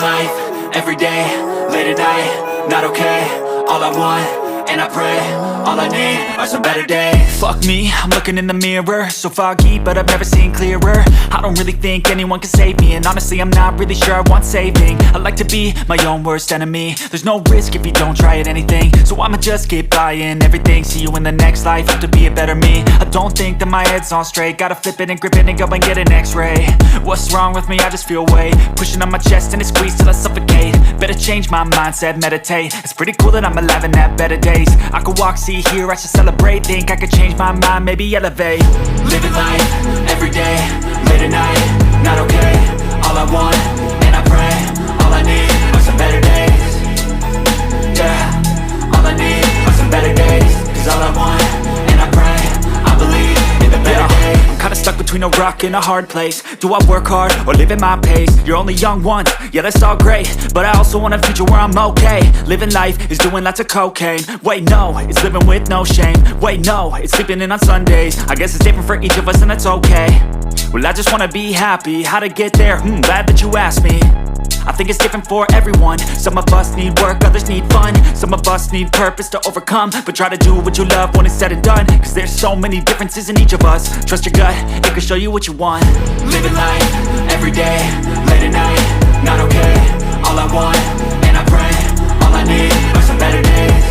life, every day, late at night, not okay. All I want, and I pray, all I need are some better days. Fuck me, I'm looking in the mirror, so foggy, but I've never seen clearer. I don't really think anyone can save me, and honestly I'm not really sure I want saving. I like to be my own worst enemy. There's no risk if you don't try at anything, so I'ma just keep buying everything. See you in the next life, have to be a better me. I don't think that my head's on straight, gotta flip it and grip it and go and get an x-ray. What's wrong with me? I just feel weight pushing on my chest and it squeezes till I suffocate. Better change my mindset, meditate. It's pretty cool that I'm alive and have better days. I could walk, see, hear, I should celebrate. Think I could change my mind, maybe elevate. Living life, every day, late at night, not okay. All I want, and I pray, all I need are some better days. Yeah, all I need are some better days. Cause all I want, and I pray, I believe in the better days. I'm kinda stuck between a rock and a hard place. Do I work hard or live at my pace? You're only young once, yeah that's all great, but I also want a future where I'm okay. Living life is doing lots of cocaine. Wait no, it's living with no shame. Wait no, it's sleeping in on Sundays. I guess it's different for each of us and that's okay. Well I just wanna be happy, how to get there? Glad that you asked me. I think it's different for everyone. Some of us need work, others need fun. Some of us need purpose to overcome. But try to do what you love when it's said and done, cause there's so many differences in each of us. Trust your gut, it can show you what you want. Living life, every day, late at night, not okay. All I want, and I pray, all I need are some better days.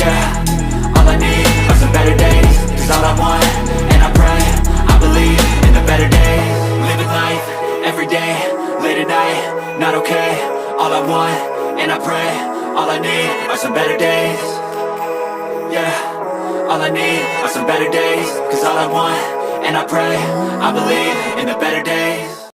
Yeah, all I need are some better days. Cause all I want, and I pray, I believe in the better days. Living life, every day, late at night, not okay. All I want, and I pray, all I need are some better days. Yeah, all I need are some better days. Cause all I want, and I pray, I believe in the better days.